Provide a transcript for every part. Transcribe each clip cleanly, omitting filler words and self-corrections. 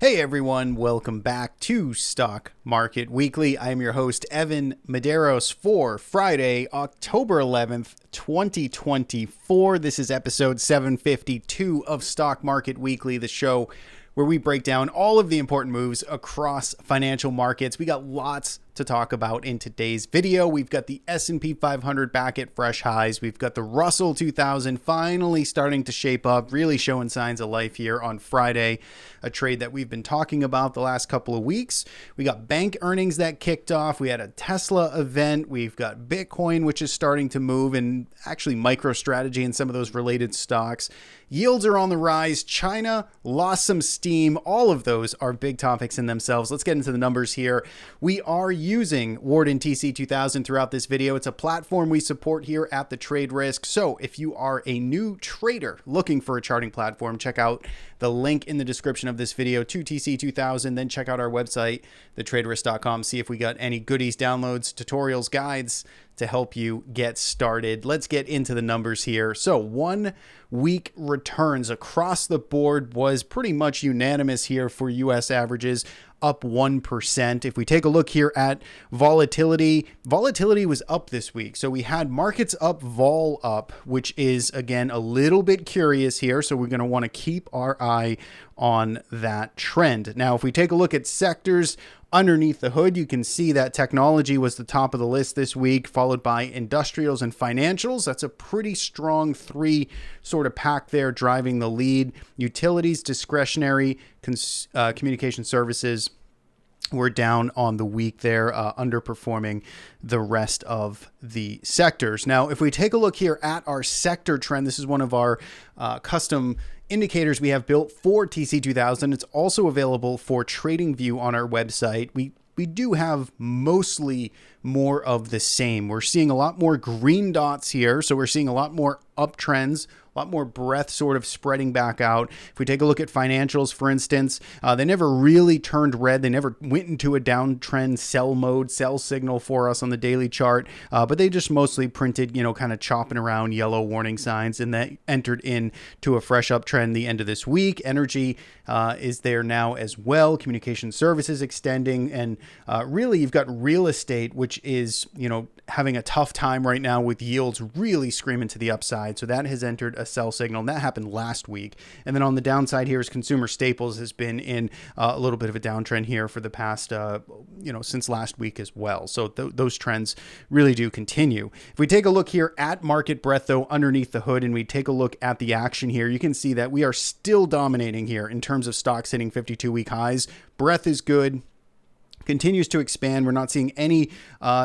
Hey everyone, welcome back to Stock Market Weekly. I am your host, Evan Medeiros, for Friday, October 11th, 2024. This is episode 752 of Stock Market Weekly, the show where we break down all of the important moves across financial markets. We got lots to talk about in today's video. We've got the S&P 500 back at fresh highs. We've got the Russell 2000 finally starting to shape up, really showing signs of life here on Friday, a trade that we've been talking about the last couple of weeks. We got bank earnings that kicked off. We had a Tesla event. We've got Bitcoin, which is starting to move, and actually MicroStrategy and some of those related stocks. Yields are on the rise. China lost some steam. All of those are big topics in themselves. Let's get into the numbers here. We are using Warden TC2000 throughout this video. It's a platform we support here at The Trade Risk. So if you are a new trader looking for a charting platform, check out the link in the description of this video to TC2000. Then check out our website, thetraderisk.com. See if we got any goodies, downloads, tutorials, guides to help you get started. Let's get into the numbers here. So 1 week returns across the board was pretty much unanimous here for US averages, up 1%. If we take a look here at volatility was up this week. So we had markets up, vol up, which is again a little bit curious here. So we're going to want to keep our eye on that trend. Now, if we take a look at sectors underneath the hood, you can see that technology was the top of the list this week, followed by industrials and financials. That's a pretty strong three sort of pack there driving the lead. Utilities, discretionary, communication services were down on the week there, underperforming the rest of the sectors. Now, if we take a look here at our sector trend, this is one of our custom indicators we have built for TC2000. It's also available for TradingView on our website. We do have mostly more of the same. We're seeing a lot more green dots here. So we're seeing a lot more uptrends, a lot more breadth sort of spreading back out. If we take a look at financials, for instance, they never really turned red. They never went into a downtrend sell mode, sell signal for us on the daily chart, but they just mostly printed, kind of chopping around yellow warning signs, and that entered into a fresh uptrend the end of this week. Energy is there now as well. Communication services extending, and really you've got real estate, which is, having a tough time right now with yields really screaming to the upside. So that has entered a sell signal, and that happened last week. And then on the downside here is consumer staples has been in a little bit of a downtrend here for the past, since last week as well. So those trends really do continue. If we take a look here at market breadth, though, underneath the hood, and we take a look at the action here, you can see that we are still dominating here in terms of stocks hitting 52-week highs. Breadth is good. Continues to expand. We're not seeing any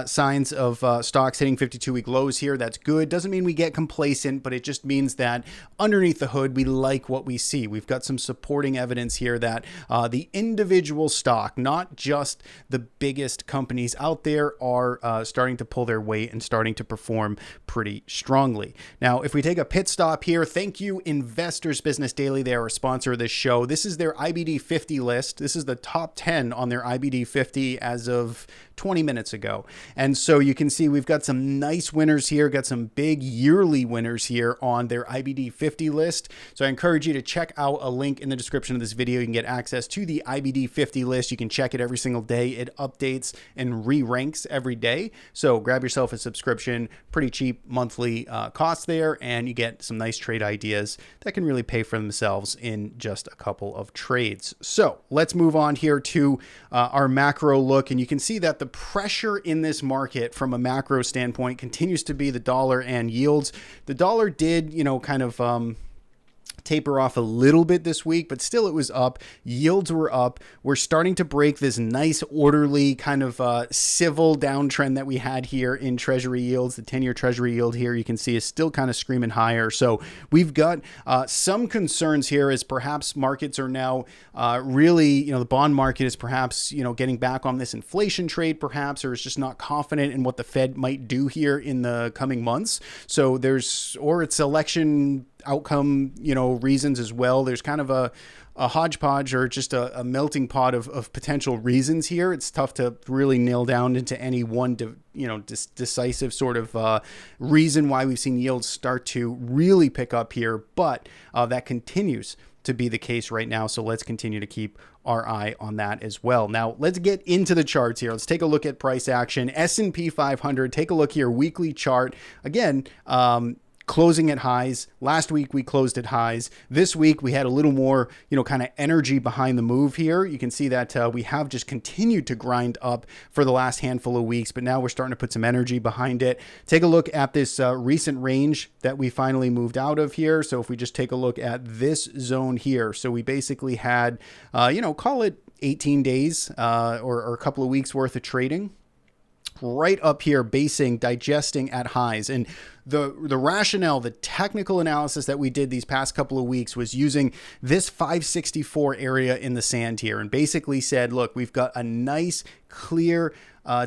signs of stocks hitting 52-week lows here. That's good. Doesn't mean we get complacent, but it just means that underneath the hood, we like what we see. We've got some supporting evidence here that the individual stock, not just the biggest companies out there, are starting to pull their weight and starting to perform pretty strongly. Now, if we take a pit stop here, thank you, Investors Business Daily. They are a sponsor of this show. This is their IBD 50 list. This is the top 10 on their IBD 50 as of 20 minutes ago. And so you can see we've got some nice winners here, got some big yearly winners here on their IBD 50 list. So I encourage you to check out a link in the description of this video. You can get access to the IBD 50 list. You can check it every single day. It updates and re-ranks every day. So grab yourself a subscription, pretty cheap monthly cost there, and you get some nice trade ideas that can really pay for themselves in just a couple of trades. So let's move on here to our macro look, and you can see that the pressure in this market from a macro standpoint continues to be the dollar and yields. The dollar did, kind of taper off a little bit this week, but still it was up. Yields were up. We're starting to break this nice orderly kind of civil downtrend that we had here in treasury yields. The 10-year treasury yield here you can see is still kind of screaming higher. So we've got some concerns here as perhaps markets are now really, the bond market is perhaps, getting back on this inflation trade perhaps, or is just not confident in what the Fed might do here in the coming months. So or it's election outcome, reasons as well. There's kind of a hodgepodge or just a melting pot of potential reasons here. It's tough to really nail down into any one, decisive sort of reason why we've seen yields start to really pick up here, but that continues to be the case right now. So let's continue to keep our eye on that as well. Now, let's get into the charts here. Let's take a look at price action. S&P 500, take a look here, weekly chart. Again, closing at highs. Last week we closed at highs. This week we had a little more, kind of energy behind the move here. You can see that we have just continued to grind up for the last handful of weeks, but now we're starting to put some energy behind it. Take a look at this recent range that we finally moved out of here. So if we just take a look at this zone here, so we basically had, call it 18 days or a couple of weeks worth of trading right up here, digesting at highs. And the rationale, the technical analysis that we did these past couple of weeks was using this 564 area in the sand here, and basically said, look, we've got a nice, clear,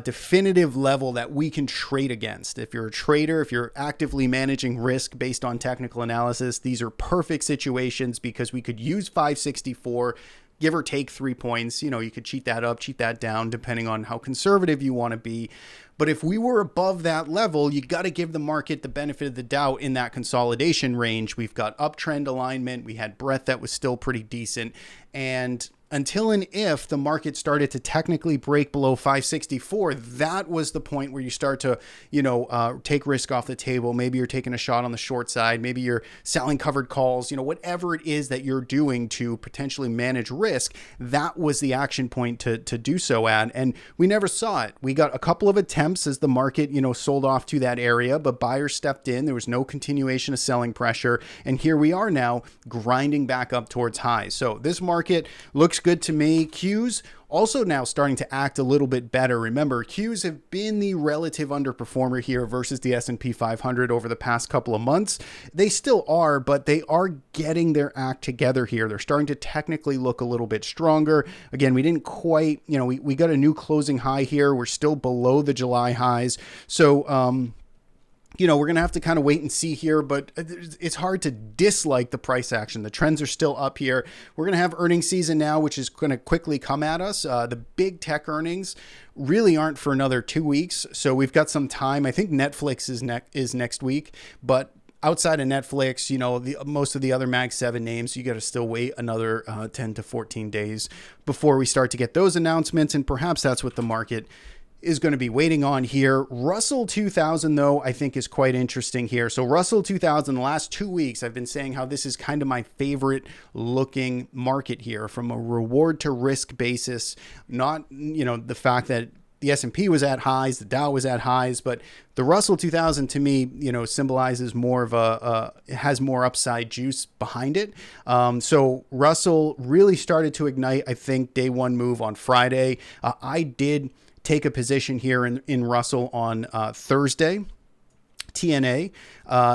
definitive level that we can trade against. If you're a trader, if you're actively managing risk based on technical analysis, these are perfect situations because we could use 564, give or take 3 points. You could cheat that up, cheat that down, depending on how conservative you want to be. But if we were above that level, you got to give the market the benefit of the doubt in that consolidation range. We've got uptrend alignment. We had breadth that was still pretty decent. And until and if the market started to technically break below 564, that was the point where you start to, take risk off the table. Maybe you're taking a shot on the short side. Maybe you're selling covered calls, whatever it is that you're doing to potentially manage risk. That was the action point to do so at. And we never saw it. We got a couple of attempts as the market, sold off to that area, but buyers stepped in. There was no continuation of selling pressure. And here we are now grinding back up towards highs. So this market looks good to me. Qs also now starting to act a little bit better. Remember, Qs have been the relative underperformer here versus the S&P 500 over the past couple of months. They still are, but they are getting their act together here. They're starting to technically look a little bit stronger. Again, we didn't quite, we got a new closing high here. We're still below the July highs. So, we're going to have to kind of wait and see here, but it's hard to dislike the price action. The trends are still up here. We're going to have earnings season now, which is going to quickly come at us. The big tech earnings really aren't for another 2 weeks. So we've got some time. I think Netflix is next week, but outside of Netflix, most of the other Mag 7 names, you got to still wait another 10 to 14 days before we start to get those announcements. And perhaps that's what the market is going to be waiting on here. Russell 2000, though, I think is quite interesting here. So Russell 2000, the last 2 weeks, I've been saying how this is kind of my favorite looking market here from a reward to risk basis. Not, the fact that the S&P was at highs, the Dow was at highs, but the Russell 2000 to me, symbolizes more of it has more upside juice behind it. So Russell really started to ignite, I think, day one move on Friday. I did take a position here in Russell on Thursday. TNA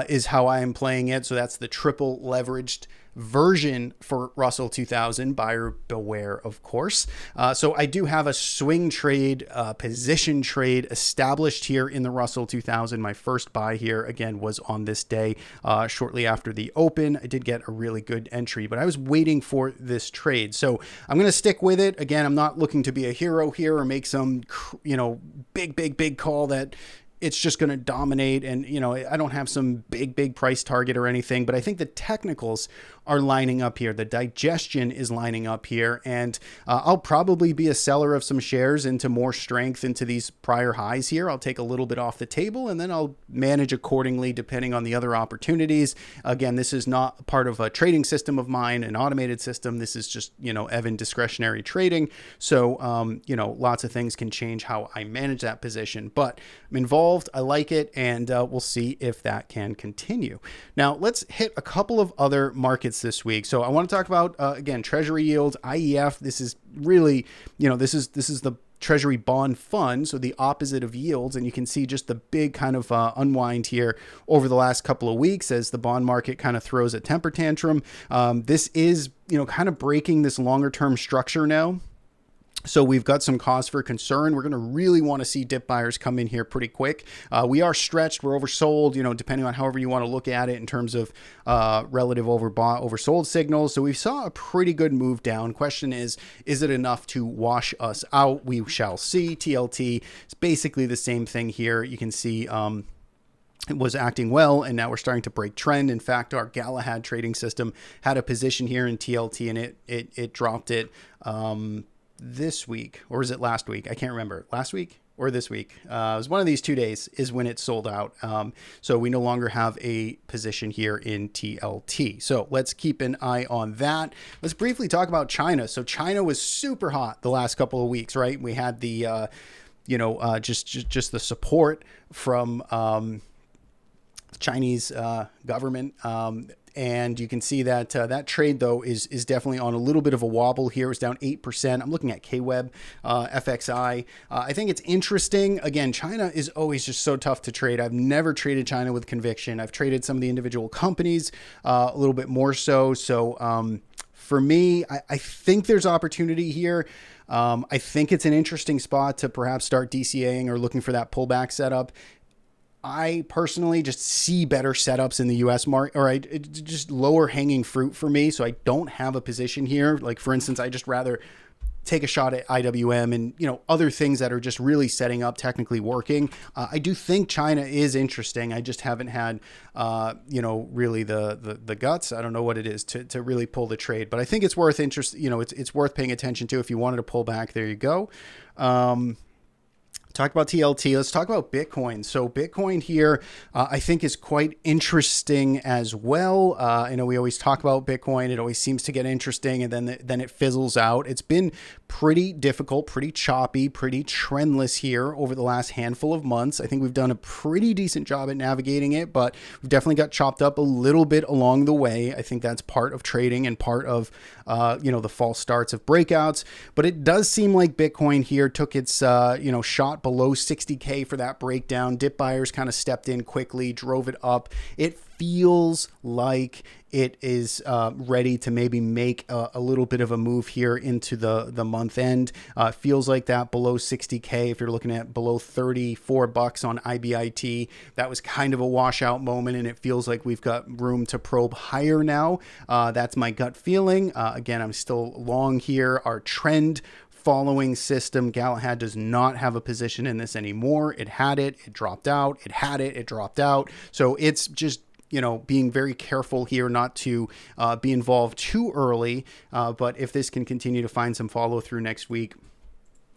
is how I am playing it. So that's the triple leveraged version for Russell 2000. Buyer beware, of course. So I do have a swing trade, position trade established here in the Russell 2000. My first buy here, again, was on this day, shortly after the open. I did get a really good entry, but I was waiting for this trade. So I'm going to stick with it. Again, I'm not looking to be a hero here or make some, big call that it's just going to dominate. And, I don't have some big price target or anything, but I think the technicals are lining up here. The digestion is lining up here. And I'll probably be a seller of some shares into more strength into these prior highs here. I'll take a little bit off the table and then I'll manage accordingly depending on the other opportunities. Again, this is not part of a trading system of mine, an automated system. This is just, Evan discretionary trading. So, lots of things can change how I manage that position, but I'm involved. I like it. And we'll see if that can continue. Now let's hit a couple of other markets this week. So I want to talk about, again, Treasury yield, IEF. This is really, this is the Treasury bond fund, so the opposite of yields. And you can see just the big kind of unwind here over the last couple of weeks as the bond market kind of throws a temper tantrum. This is, kind of breaking this longer term structure now. So we've got some cause for concern. We're going to really want to see dip buyers come in here pretty quick. We are stretched. We're oversold, depending on however you want to look at it in terms of relative oversold signals. So we saw a pretty good move down. Question is it enough to wash us out? We shall see. TLT is basically the same thing here. You can see was acting well, and now we're starting to break trend. In fact, our Galahad trading system had a position here in TLT, and it dropped it this week, or was it last week? I can't remember. Last week or this week? It was one of these 2 days is when it sold out. So we no longer have a position here in TLT. So let's keep an eye on that. Let's briefly talk about China. So China was super hot the last couple of weeks, right? We had the just the support from Chinese government. And you can see that that trade, though, is definitely on a little bit of a wobble here. It's down 8%. I'm looking at KWeb, FXI. I think it's interesting. Again, China is always just so tough to trade. I've never traded China with conviction. I've traded some of the individual companies a little bit more so. So for me, I think there's opportunity here. I think it's an interesting spot to perhaps start DCAing or looking for that pullback setup. I personally just see better setups in the US market, or just lower hanging fruit for me. So I don't have a position here. Like, for instance, I just rather take a shot at IWM and, other things that are just really setting up, technically working. I do think China is interesting. I just haven't had, really the guts. I don't know what it is to really pull the trade, but I think it's worth interest. It's worth paying attention to. If you wanted to pull back, there you go. Talk about TLT. Let's talk about Bitcoin. So Bitcoin here, I think, is quite interesting as well. I know we always talk about Bitcoin. It always seems to get interesting, and then it fizzles out. It's been pretty difficult, pretty choppy, pretty trendless here over the last handful of months. I think we've done a pretty decent job at navigating it, but we've definitely got chopped up a little bit along the way. I think that's part of trading and part of, the false starts of breakouts. But it does seem like Bitcoin here took its, shot below 60K for that breakdown. Dip buyers kind of stepped in quickly, drove it up. It feels like it is ready to maybe make a little bit of a move here into the month end. Feels like that below 60K, if you're looking at below $34 on IBIT, that was kind of a washout moment, and it feels like we've got room to probe higher now. That's my gut feeling. Again, I'm still long here. Our trend following system, Galahad, does not have a position in this anymore. It had it dropped out. It had it dropped out. So it's just, being very careful here not to be involved too early. But if this can continue to find some follow through next week,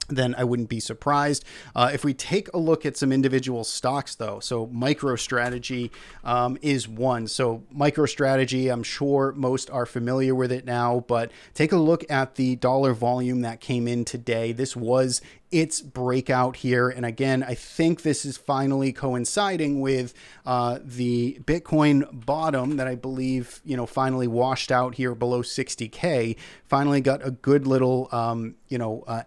then I wouldn't be surprised. If we take a look at some individual stocks, though, so MicroStrategy is one. So MicroStrategy, I'm sure most are familiar with it now, but take a look at the dollar volume that came in today. This was its breakout here. And again, I think this is finally coinciding with the Bitcoin bottom that I believe, finally washed out here below 60K. Finally got a good little,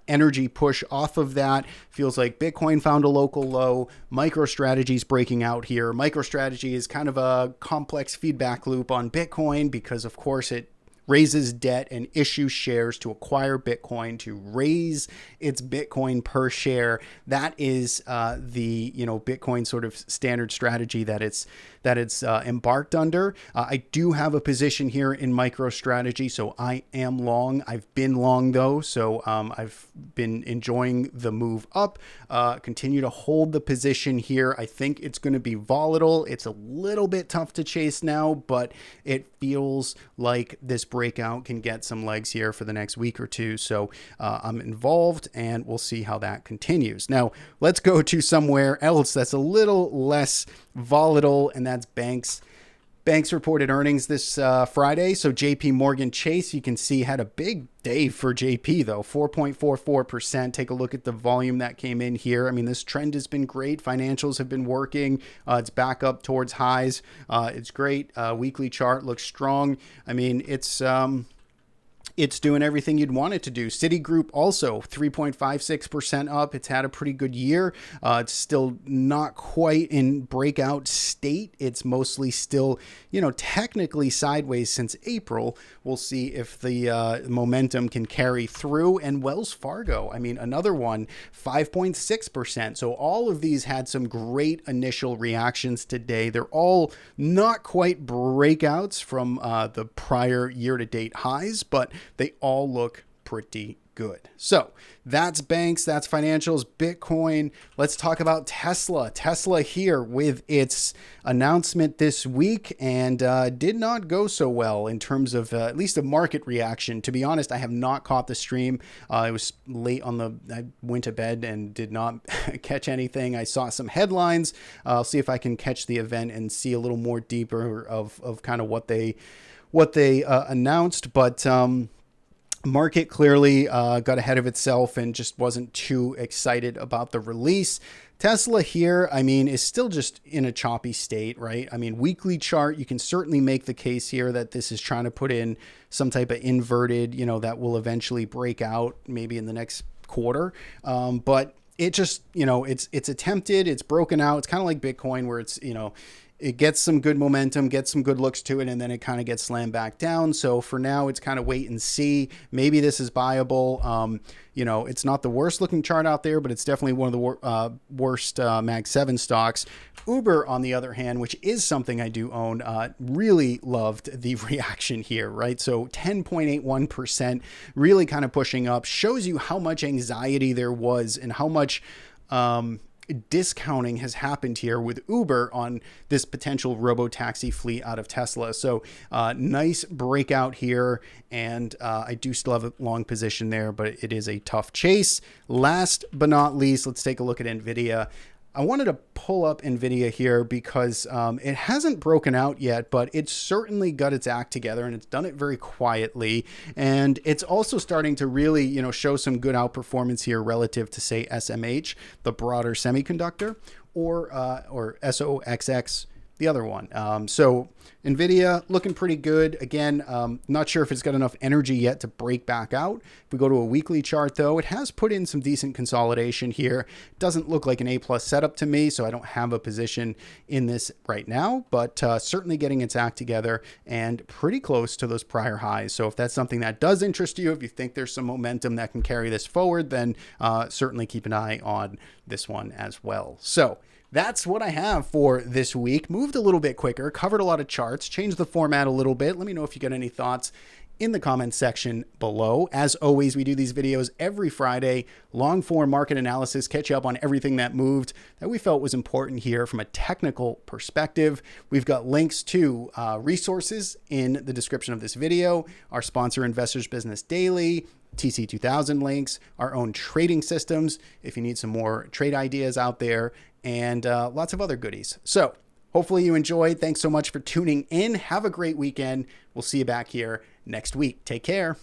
energy push off of that. Feels like Bitcoin found a local low. MicroStrategy's breaking out here. MicroStrategy is kind of a complex feedback loop on Bitcoin because, of course, it raises debt and issues shares to acquire Bitcoin, to raise its Bitcoin per share. That is the Bitcoin sort of standard strategy that it's embarked under. I do have a position here in MicroStrategy, so I am long. I've been long though, so I've been enjoying the move up. Continue to hold the position here. I think it's going to be volatile. It's a little bit tough to chase now, but it feels like this breakout can get some legs here for the next week or two. So I'm involved, and we'll see how that continues. Now, let's go to somewhere else that's a little less volatile, and that's banks. Banks reported earnings this Friday. So JP Morgan Chase, you can see, had a big day for JP, though, 4.44%. Take a look at the volume that came in here. I mean, this trend has been great. Financials have been working. It's back up towards highs. It's great. Weekly chart looks strong. I mean, it's doing everything you'd want it to do. Citigroup also 3.56% up. It's had a pretty good year. It's still not quite in breakout state. It's mostly still, technically sideways since April. We'll see if the momentum can carry through. And Wells Fargo, I mean, another one, 5.6%. So all of these had some great initial reactions today. They're all not quite breakouts from the prior year-to-date highs, but they all look pretty good. So that's banks, that's financials, Bitcoin. Let's talk about Tesla. Tesla here with its announcement this week, and did not go so well in terms of at least a market reaction. To be honest, I have not caught the stream. It was late I went to bed and did not catch anything. I saw some headlines. I'll see if I can catch the event and see a little more deeper of kind of what they announced. But market clearly got ahead of itself and just wasn't too excited about the release. Tesla here, I mean, is still just in a choppy state, right? I mean, weekly chart, you can certainly make the case here that this is trying to put in some type of inverted, that will eventually break out maybe in the next quarter. But it just, it's attempted, it's broken out. It's kind of like Bitcoin where it's, it gets some good momentum, gets some good looks to it, and then it kind of gets slammed back down. So for now, it's kind of wait and see. Maybe this is buyable. It's not the worst looking chart out there, but it's definitely one of the worst Mag 7 stocks. Uber, on the other hand, which is something I do own, really loved the reaction here, right? So 10.81%, really kind of pushing up, shows you how much anxiety there was and how much discounting has happened here with Uber on this potential robo-taxi fleet out of Tesla. So nice breakout here, and I do still have a long position there, but it is a tough chase. Last but not least, let's take a look at NVIDIA. I wanted to pull up NVIDIA here because it hasn't broken out yet, but it's certainly got its act together, and it's done it very quietly. And it's also starting to really, show some good outperformance here relative to, say, SMH, the broader semiconductor, or SOXX, the other one. So NVIDIA looking pretty good. Again, not sure if it's got enough energy yet to break back out. If we go to a weekly chart, though, it has put in some decent consolidation here. Doesn't look like an A+ setup to me, so I don't have a position in this right now, but certainly getting its act together and pretty close to those prior highs. So if that's something that does interest you, if you think there's some momentum that can carry this forward, then certainly keep an eye on this one as well. So that's what I have for this week. Moved a little bit quicker, covered a lot of charts, changed the format a little bit. Let me know if you got any thoughts in the comments section below. As always, we do these videos every Friday, long form market analysis, catch you up on everything that moved that we felt was important here from a technical perspective. We've got links to resources in the description of this video, our sponsor Investors Business Daily, TC2000 links, our own trading systems if you need some more trade ideas out there, and lots of other goodies. So hopefully you enjoyed. Thanks so much for tuning in. Have a great weekend. We'll see you back here next week. Take care.